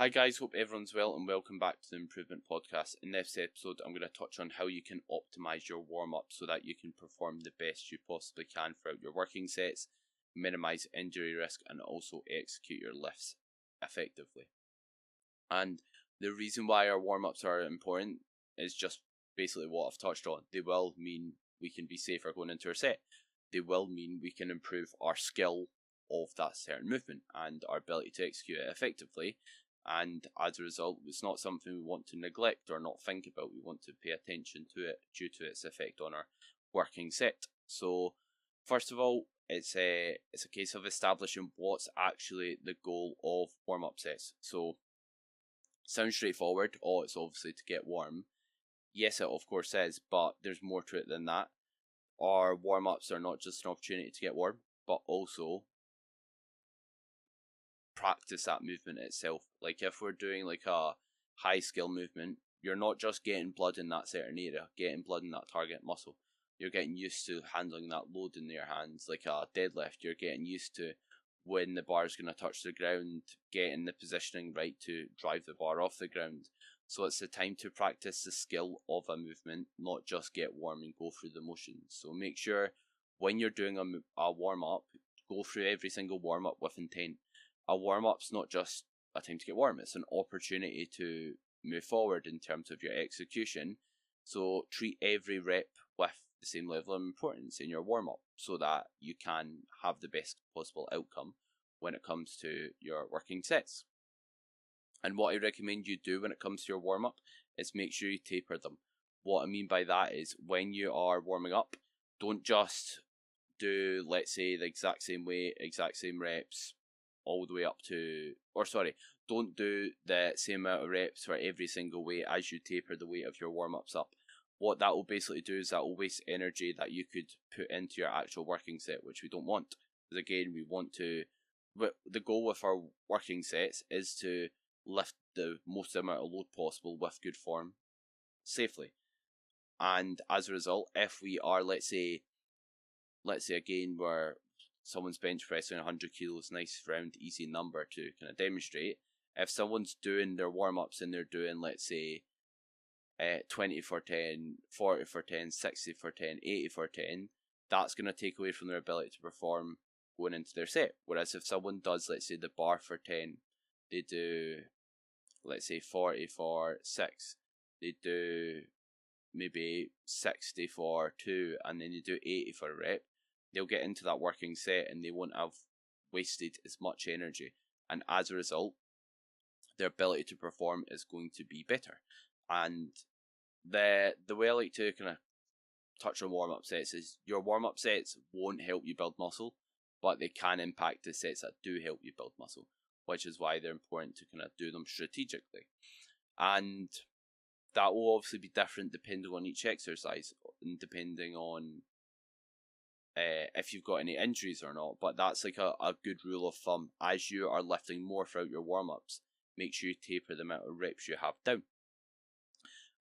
Hi guys, hope everyone's well and welcome back to the Improvement Podcast. In this episode, I'm going to touch on how you can optimize your warm-up so that you can perform the best you possibly can throughout your working sets, minimize injury risk, and also execute your lifts effectively. And the reason why our warm-ups are important is just basically what I've touched on. They will mean we can be safer going into our set. They will mean we can improve our skill of that certain movement and our ability to execute it effectively. And as a result, it's not something we want to neglect or not think about. We want to pay attention to it due to its effect on our working set. So first of all, it's a case of establishing what's actually the goal of warm-up sets. So sounds straightforward. Oh, it's obviously to get warm. Yes, it of course is, but there's more to it than that. Our warm-ups are not just an opportunity to get warm, but also practice that movement itself. Like if we're doing like a high skill movement, you're not just getting blood in that certain area, getting blood in that target muscle. You're getting used to handling that load in your hands. Like a deadlift, you're getting used to when the bar is going to touch the ground, getting the positioning right to drive the bar off the ground. So it's the time to practice the skill of a movement, not just get warm and go through the motions. So make sure when you're doing a warm up, go through every single warm up with intent. A warm-up's not just a time to get warm, it's an opportunity to move forward in terms of your execution. So treat every rep with the same level of importance in your warm-up so that you can have the best possible outcome when it comes to your working sets. And what I recommend you do when it comes to your warm-up is make sure you taper them. What I mean by that is when you are warming up, don't just do, let's say, the exact same weight, exact same reps, all the way up to, don't do the same amount of reps for every single weight as you taper the weight of your warm-ups up. What that will basically do is that will waste energy that you could put into your actual working set, which we don't want. Because again, the goal with our working sets is to lift the most amount of load possible with good form safely. And as a result, if we are, let's say again, where someone's bench pressing 100 kilos, nice round easy number to kind of demonstrate. If someone's doing their warm-ups and they're doing, let's say, 20 for 10, 40 for 10, 60 for 10, 80 for 10, that's going to take away from their ability to perform going into their set. Whereas if someone does, let's say, the bar for 10, they do, let's say, 40 for 6, they do maybe 60 for 2, and then you do 80 for a rep, they'll get into that working set and they won't have wasted as much energy. And as a result, their ability to perform is going to be better. And the way I like to kind of touch on warm-up sets is your warm-up sets won't help you build muscle, but they can impact the sets that do help you build muscle, which is why they're important to kind of do them strategically. And that will obviously be different depending on each exercise and depending on if you've got any injuries or not. But that's like a good rule of thumb. As you are lifting more throughout your warm-ups, make sure you taper the amount of reps you have down.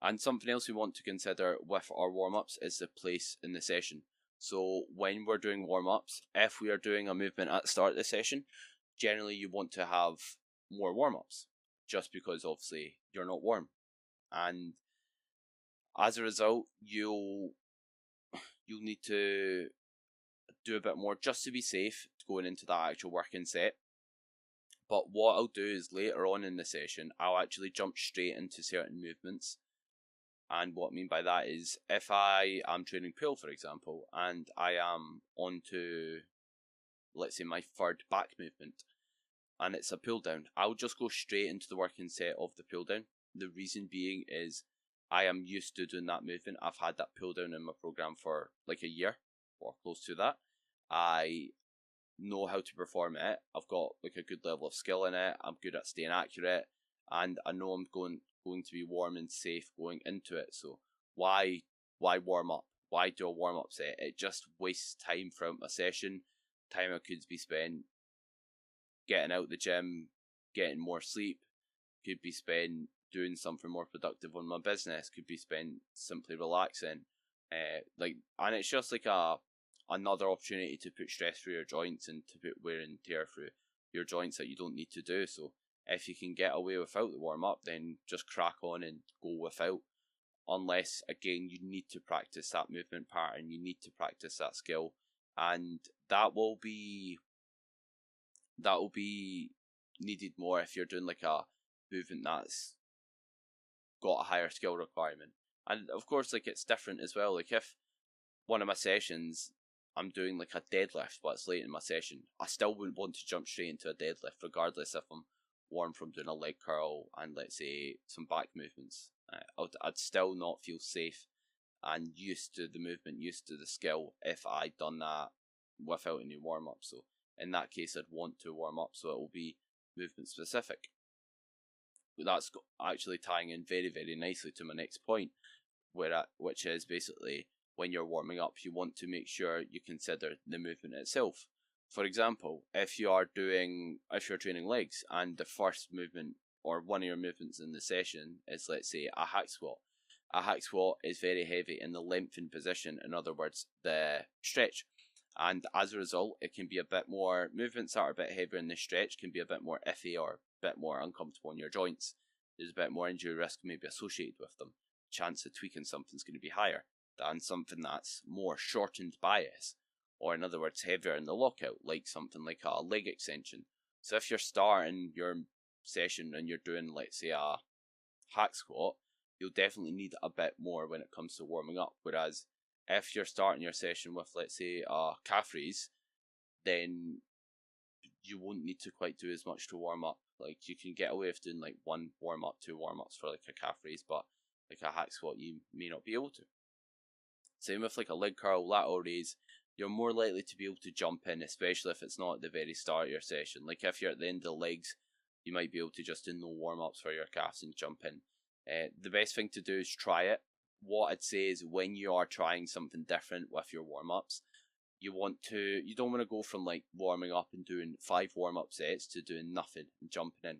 And something else we want to consider with our warm-ups is the place in the session. So when we're doing warm-ups, if we are doing a movement at the start of the session, generally you want to have more warm-ups, just because obviously you're not warm. And as a result, you'll need to do a bit more just to be safe going into that actual working set. But what I'll do is later on in the session, I'll actually jump straight into certain movements. And what I mean by that is if I am training pull, for example, and I am onto, let's say, my third back movement, and it's a pull down, I'll just go straight into the working set of the pull down. The reason being is I am used to doing that movement. I've had that pull down in my program for like a year or close to that. I know how to perform it. I've got like a good level of skill in it. I'm good at staying accurate, and I know I'm going to be warm and safe going into it. So why warm up? Why do a warm up set? It just wastes time throughout my session. Time I could be spent getting out the gym, getting more sleep. Could be spent doing something more productive on my business. Could be spent simply relaxing. And it's just like another opportunity to put stress through your joints and to put wear and tear through your joints that you don't need to do. So If you can get away without the warm-up, then just crack on and go without. Unless, again, you need to practice that movement pattern, you need to practice that skill, and that will be needed more if you're doing like a movement that's got a higher skill requirement. And of course, like, it's different as well. Like, if one of my sessions I'm doing like a deadlift but it's late in my session, I still wouldn't want to jump straight into a deadlift regardless if I'm warm from doing a leg curl and, let's say, some back movements. I'd still not feel safe and used to the movement, used to the skill, if I'd done that without any warm-up. So in that case, I'd want to warm up, so it will be movement specific. That's actually tying in very, very nicely to my next point, which is basically, when you're warming up, you want to make sure you consider the movement itself. For example, if you're training legs and the first movement or one of your movements in the session is, let's say, a hack squat. A hack squat is very heavy in the lengthened position, in other words, the stretch. And as a result, it can be a bit more, movements that are a bit heavier in the stretch can be a bit more iffy or a bit more uncomfortable in your joints. There's a bit more injury risk maybe associated with them. Chance of tweaking something's going to be higher than something that's more shortened bias, or in other words, heavier in the lockout, like something like a leg extension. So if you're starting your session and you're doing, let's say, a hack squat, you'll definitely need a bit more when it comes to warming up. Whereas if you're starting your session with, let's say, a calf raise, then you won't need to quite do as much to warm up. Like, you can get away with doing like one warm up, two warm ups for like a calf raise, but like a hack squat, you may not be able to. Same with like a leg curl, lateral raise, you're more likely to be able to jump in, especially if it's not at the very start of your session. Like, if you're at the end of the legs, you might be able to just do no warm ups for your calves and jump in. The best thing to do is try it. What I'd say is, when you are trying something different with your warm ups, you don't want to go from like warming up and doing 5 warm up sets to doing nothing and jumping in.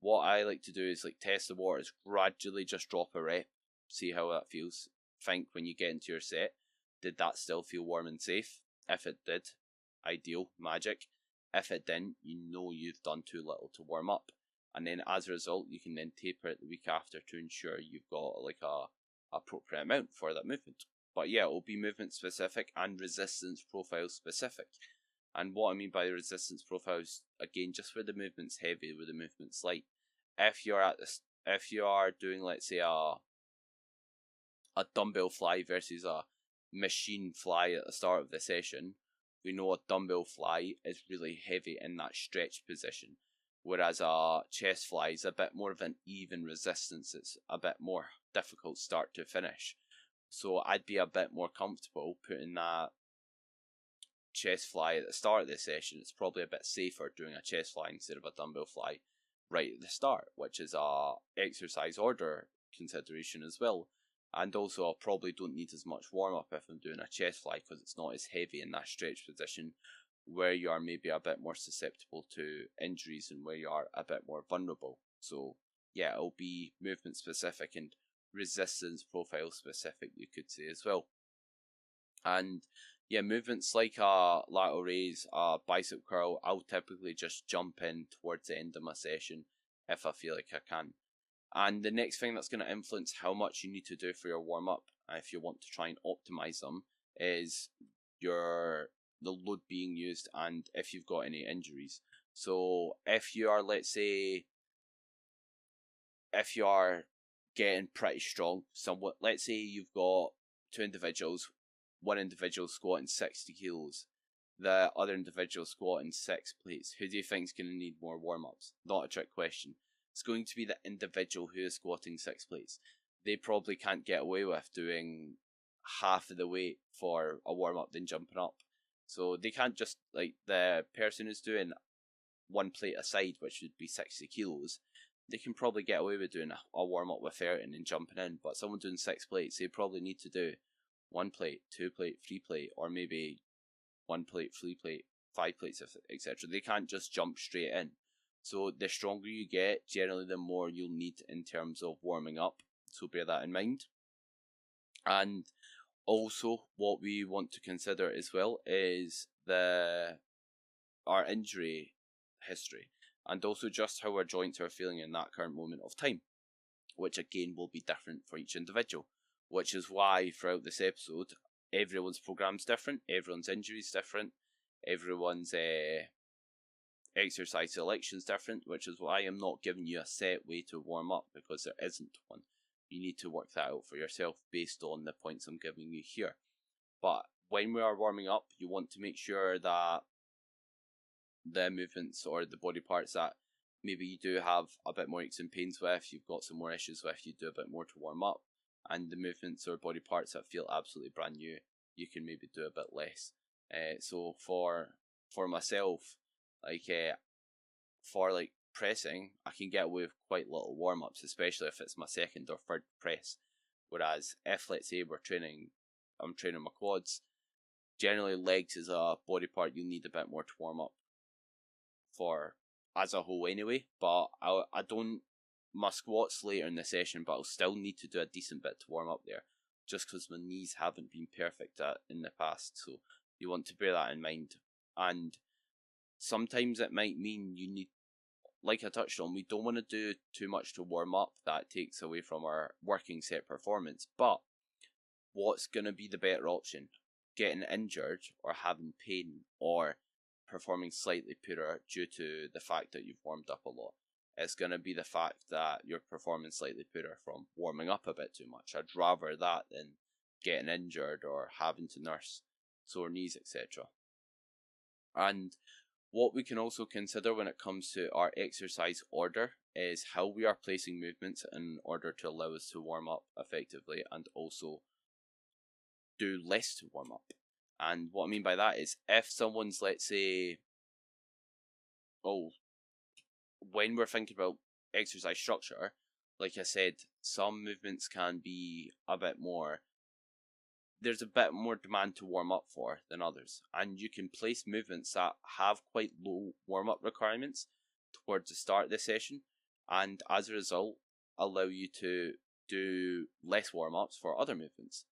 What I like to do is like test the waters, gradually just drop a rep, see how that feels. Think, when you get into your set, did that still feel warm and safe? If it did, ideal, magic. If it didn't, you know you've done too little to warm up. And then as a result, you can then taper it the week after to ensure you've got like a appropriate amount for that movement. But yeah, it will be movement specific and resistance profile specific. And what I mean by resistance profiles, again, just where the movement's heavy, where the movement's light. If you are doing, let's say, a dumbbell fly versus a machine fly at the start of the session, we know a dumbbell fly is really heavy in that stretch position, whereas a chest fly is a bit more of an even resistance. It's a bit more difficult start to finish. So I'd be a bit more comfortable putting that chest fly at the start of the session. It's probably a bit safer doing a chest fly instead of a dumbbell fly right at the start, which is a exercise order consideration as well. And also, I probably don't need as much warm up if I'm doing a chest fly, because it's not as heavy in that stretch position, where you are maybe a bit more susceptible to injuries and where you are a bit more vulnerable. So yeah, it'll be movement specific and resistance profile specific, you could say, as well. And yeah, movements like a lateral raise, a bicep curl, I'll typically just jump in towards the end of my session if I feel like I can. And the next thing that's going to influence how much you need to do for your warm up, if you want to try and optimize them, is the load being used and if you've got any injuries. So if you are, let's say, if you are getting pretty strong, somewhat, let's say you've got 2 individuals, one individual squatting 60 kilos, the other individual squatting 6 plates. Who do you think is going to need more warm-ups? Not a trick question. It's going to be the individual who is squatting 6 plates. They probably can't get away with doing half of the weight for a warm-up than jumping up. So they can't just, like, the person who's doing 1 plate aside, which would be 60 kilos, they can probably get away with doing a warm-up with 30 and then jumping in. But someone doing 6 plates, they probably need to do 1 plate, 2 plate, 3 plate, or maybe 1 plate, 3 plate, 5 plates, etc. They can't just jump straight in. So the stronger you get, generally the more you'll need in terms of warming up. So bear that in mind. And also, what we want to consider as well is our injury history. and also just how our joints are feeling in that current moment of time, which again will be different for each individual, which is why throughout this episode, everyone's program's different, everyone's injury's different, everyone's exercise selection's different, which is why I'm not giving you a set way to warm up, because there isn't one. You need to work that out for yourself based on the points I'm giving you here. But when we are warming up, you want to make sure that the movements or the body parts that maybe you do have a bit more aches and pains with, you've got some more issues with, you do a bit more to warm up, and the movements or body parts that feel absolutely brand new, you can maybe do a bit less. So for myself, for pressing, I can get away with quite little warm ups, especially if it's my second or third press. Whereas if, let's say, I'm training my quads, generally legs is a body part you need a bit more to warm up for as a whole anyway. But I don't, my squats later in the session, but I'll still need to do a decent bit to warm up there, just because my knees haven't been perfect in the past. So you want to bear that in mind. And sometimes it might mean you need, like I touched on, we don't want to do too much to warm up that takes away from our working set performance. But what's going to be the better option? Getting injured or having pain, or performing slightly poorer due to the fact that you've warmed up a lot? It's going to be the fact that you're performing slightly poorer from warming up a bit too much. I'd rather that than getting injured or having to nurse sore knees, etc. And what we can also consider when it comes to our exercise order is how we are placing movements in order to allow us to warm up effectively and also do less to warm up. And what I mean by that is, if someone's, let's say, when we're thinking about exercise structure, like I said, some movements can be there's a bit more demand to warm up for than others. And you can place movements that have quite low warm-up requirements towards the start of the session, and as a result, allow you to do less warm-ups for other movements.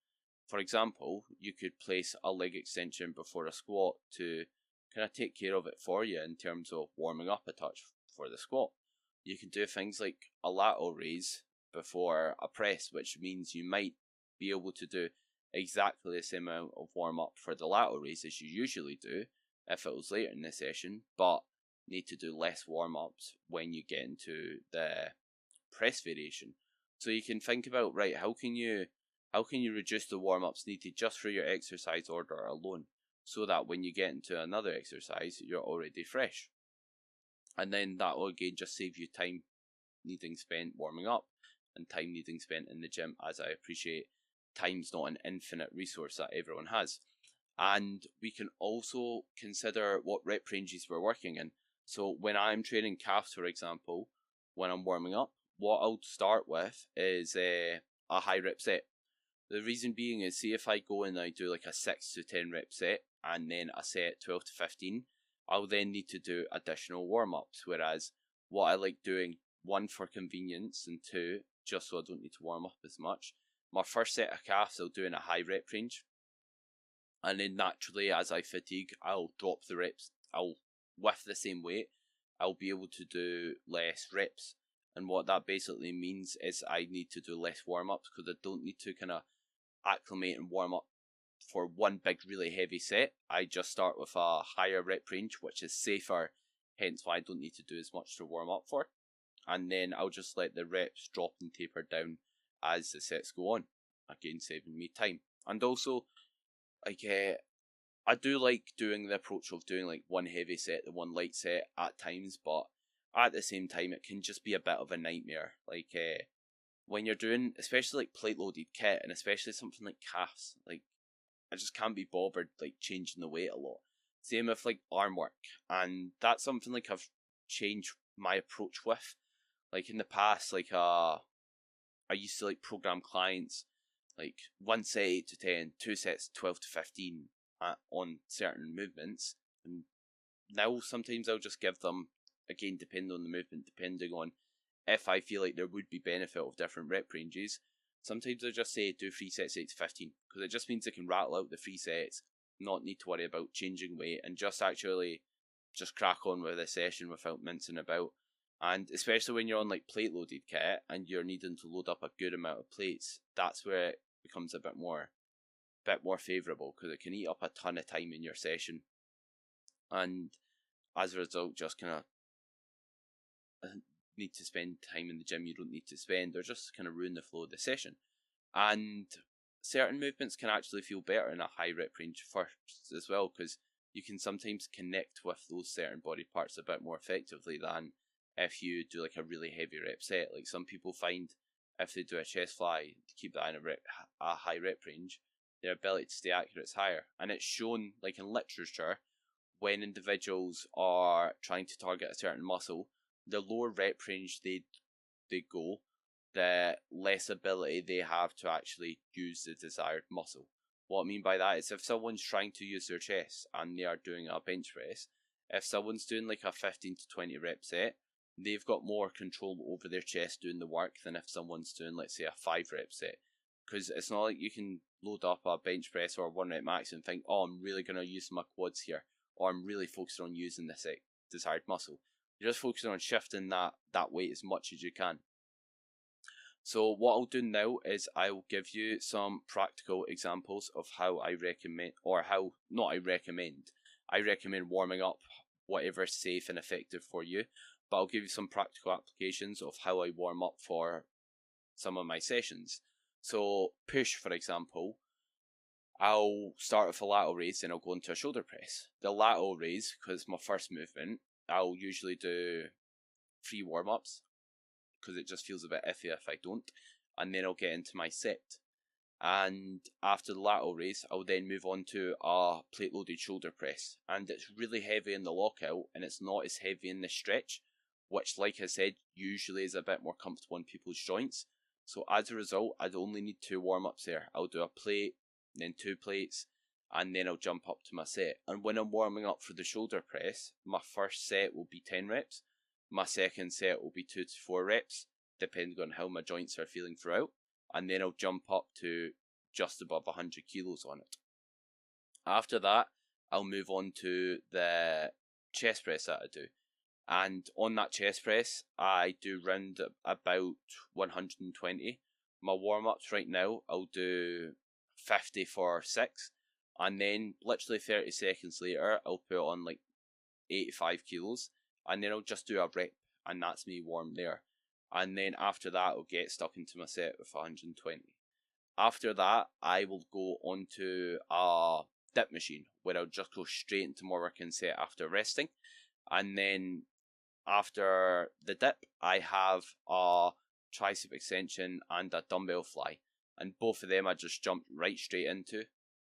For example, you could place a leg extension before a squat to kind of take care of it for you in terms of warming up a touch for the squat. You can do things like a lateral raise before a press, which means you might be able to do exactly the same amount of warm up for the lateral raise as you usually do if it was later in the session, but need to do less warm ups when you get into the press variation. So you can think about, right, how can you reduce the warm ups needed just for your exercise order alone, so that when you get into another exercise you're already fresh. And then that will again just save you time needing spent warming up and time needing spent in the gym, as I appreciate time's not an infinite resource that everyone has. And we can also consider what rep ranges we're working in. So when I'm training calves, for example, when I'm warming up, what I'll start with is a high rep set. The reason being is, see, if I go and I do like a 6 to 10 rep set and then a set 12 to 15, I'll then need to do additional warm-ups. Whereas what I like doing, one, for convenience, and two, just so I don't need to warm up as much, my first set of calves I'll do in a high rep range. And then naturally, as I fatigue, I'll drop the reps. With the same weight, I'll be able to do less reps. And what that basically means is I need to do less warm-ups, because I don't need to kind of acclimate and warm up for one big really heavy set. I just start with a higher rep range, which is safer, hence why I don't need to do as much to warm up for. And then I'll just let the reps drop and taper down as the sets go on, again saving me time. And also, I do like doing the approach of doing like one heavy set and one light set at times, but at the same time it can just be a bit of a nightmare. When you're doing, especially like plate loaded kit, and especially something like calves, I just can't be bothered changing the weight a lot. Same with arm work, and that's something I've changed my approach with. In the past, I used to program clients one set 8 to 10, two sets 12 to 15 on certain movements, and now sometimes I'll just give them, again depending on the movement, depending on if I feel like there would be benefit of different rep ranges, sometimes I just say do 3 sets 8 to 15, because it just means I can rattle out the 3 sets, not need to worry about changing weight, and just actually just crack on with the session without mincing about. And especially when you're on like plate loaded kit and you're needing to load up a good amount of plates, that's where it becomes a bit more favourable, because it can eat up a ton of time in your session, and as a result just kind of need to spend time in the gym you don't need to spend, or just kind of ruin the flow of the session. And certain movements can actually feel better in a high rep range first as well, because you can sometimes connect with those certain body parts a bit more effectively than if you do like a really heavy rep set. Like some people find if they do a chest fly to keep that in a high rep range, their ability to stay accurate is higher. And it's shown, like in literature, when individuals are trying to target a certain muscle, the lower rep range they go, the less ability they have to actually use the desired muscle. What I mean by that is if someone's trying to use their chest and they are doing a bench press, if someone's doing like a 15 to 20 rep set, they've got more control over their chest doing the work than if someone's doing, let's say, a 5 rep set. Because it's not like you can load up a bench press or 1 rep max and think, oh, I'm really going to use my quads here, or I'm really focused on using this desired muscle. You're just focusing on shifting that weight as much as you can. So what I'll do now is I'll give you some practical examples of how I recommend, or how, not I recommend warming up whatever's safe and effective for you, but I'll give you some practical applications of how I warm up for some of my sessions. So push, for example, I'll start with a lateral raise, then I'll go into a shoulder press. The lateral raise, because it's my first movement, I'll usually do 3 warm-ups, because it just feels a bit iffy if I don't, and then I'll get into my set. And after the lateral raise, I'll then move on to a plate loaded shoulder press, and it's really heavy in the lockout and it's not as heavy in the stretch, which, like I said, usually is a bit more comfortable in people's joints. So as a result, I'd only need 2 warm-ups there. I'll do a plate, then 2 plates, and then I'll jump up to my set. And when I'm warming up for the shoulder press, my first set will be 10 reps. My second set will be 2 to 4 reps, depending on how my joints are feeling throughout. And then I'll jump up to just above 100 kilos on it. After that, I'll move on to the chest press that I do. And on that chest press, I do round about 120. My warm-ups right now, I'll do 50 for 6. And then literally 30 seconds later, I'll put on like 85 kilos. And then I'll just do a rep, and that's me warm there. And then after that, I'll get stuck into my set with 120. After that, I will go onto a dip machine, where I'll just go straight into my working set after resting. And then after the dip, I have a tricep extension and a dumbbell fly. And both of them I just jump right straight into.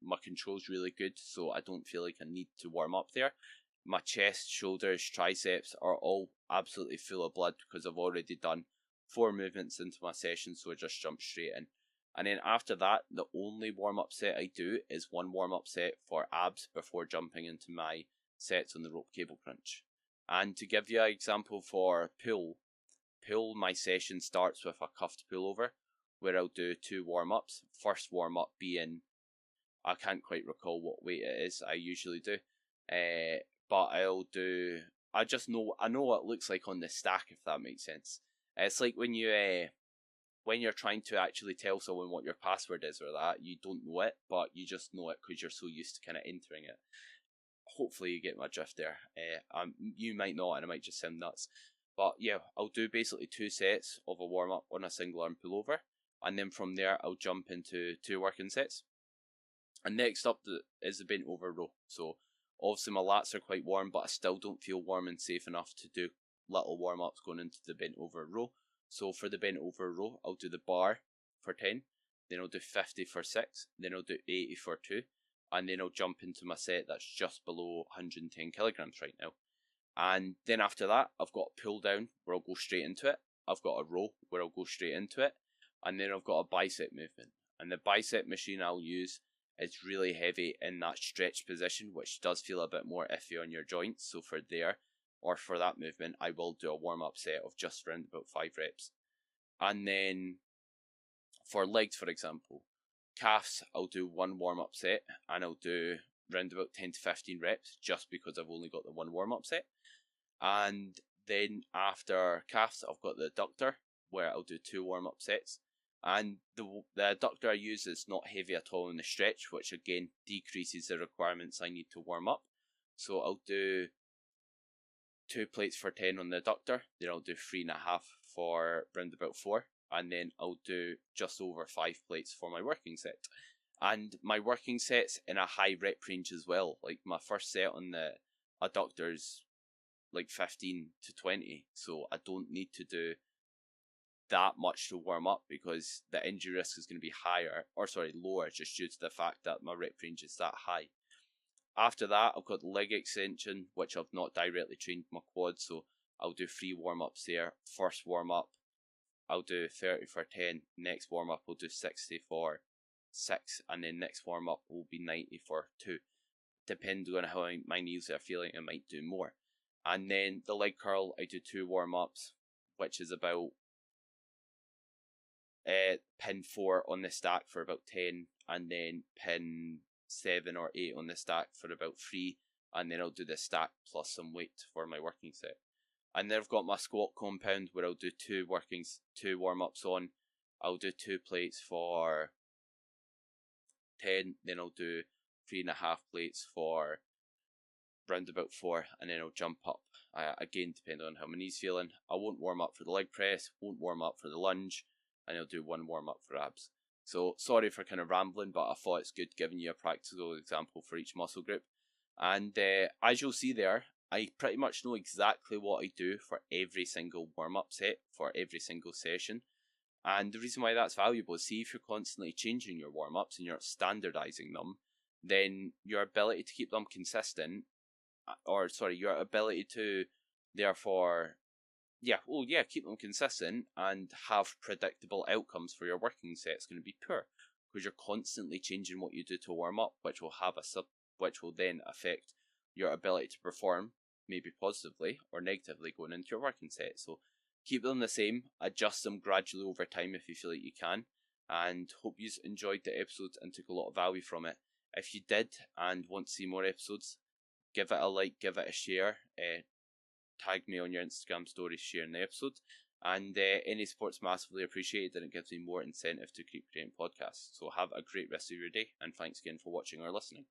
My control's really good, so I don't feel like I need to warm up there. My chest, shoulders, triceps are all absolutely full of blood because I've already done 4 movements into my session, so I just jump straight in. And then after that, the only warm-up set I do is 1 warm-up set for abs before jumping into my sets on the rope cable crunch. And to give you an example for pull, my session starts with a cuffed pullover, where I'll do 2 warm-ups. First warm-up being, I can't quite recall what weight it is, I usually do. But I know what it looks like on the stack, if that makes sense. It's like when you're trying to actually tell someone what your password is or that, you don't know it, but you just know it because you're so used to kind of entering it. Hopefully you get my drift there. You might not, and I might just sound nuts. But yeah, I'll do basically 2 sets of a warm-up on a single arm pullover, and then from there I'll jump into 2 working sets. And next up is the bent over row. So obviously my lats are quite warm, but I still don't feel warm and safe enough to do little warm-ups going into the bent over row. So for the bent over row, I'll do the bar for 10, then I'll do 50 for 6, then I'll do 80 for 2, and then I'll jump into my set that's just below 110 kilograms right now. And then after that, I've got a pull down where I'll go straight into it. I've got a row where I'll go straight into it. And then I've got a bicep movement. And the bicep machine I'll use is really heavy in that stretch position, which does feel a bit more iffy on your joints. So for that movement, I will do a warm-up set of just around about 5 reps. And then for legs, for example, calves, I'll do 1 warm-up set, and I'll do around about 10 to 15 reps just because I've only got the one warm-up set. And then after calves, I've got the adductor where I'll do 2 warm-up sets. And the adductor I use is not heavy at all in the stretch, which again decreases the requirements I need to warm up. So I'll do 2 plates for 10 on the adductor, then I'll do 3.5 for round about 4, and then I'll do just over 5 plates for my working set. And my working set's in a high rep range as well. Like my first set on the adductor's like 15 to 20, so I don't need to do that much to warm up because the injury risk is going to be lower, just due to the fact that my rep range is that high. After that, I've got the leg extension, which I've not directly trained my quad, so I'll do 3 warm-ups there. First warm-up, I'll do 30 for 10. Next warm-up, I'll do 60 for 6. And then next warm-up will be 90 for 2. Depending on how my knees are feeling, I might do more. And then the leg curl, I do 2 warm-ups, which is about pin 4 on the stack for about 10, and then pin 7 or 8 on the stack for about 3, and then I'll do the stack plus some weight for my working set. And then I've got my squat compound where I'll do 2 warm-ups on. I'll do 2 plates for 10, then I'll do 3.5 plates for round about 4, and then I'll jump up. Again, depending on how my knee's feeling. I won't warm up for the leg press, won't warm up for the lunge, and I'll do 1 warm-up for abs. So sorry for kind of rambling, but I thought it's good giving you a practical example for each muscle group. And as you'll see there, I pretty much know exactly what I do for every single warm-up set, for every single session. And the reason why that's valuable is, see, if you're constantly changing your warm-ups and you're standardizing them, then your ability to keep them consistent, your ability to therefore keep them consistent and have predictable outcomes for your working set is going to be poor, because you're constantly changing what you do to warm up, which will then affect your ability to perform, maybe positively or negatively, going into your working set. So keep them the same, adjust them gradually over time if you feel like you can, and hope you enjoyed the episode and took a lot of value from it. If you did and want to see more episodes, give it a like, give it a share, tag me on your Instagram stories sharing the episode, and any support's massively appreciated, and it gives me more incentive to keep creating podcasts. So have a great rest of your day, and thanks again for watching or listening.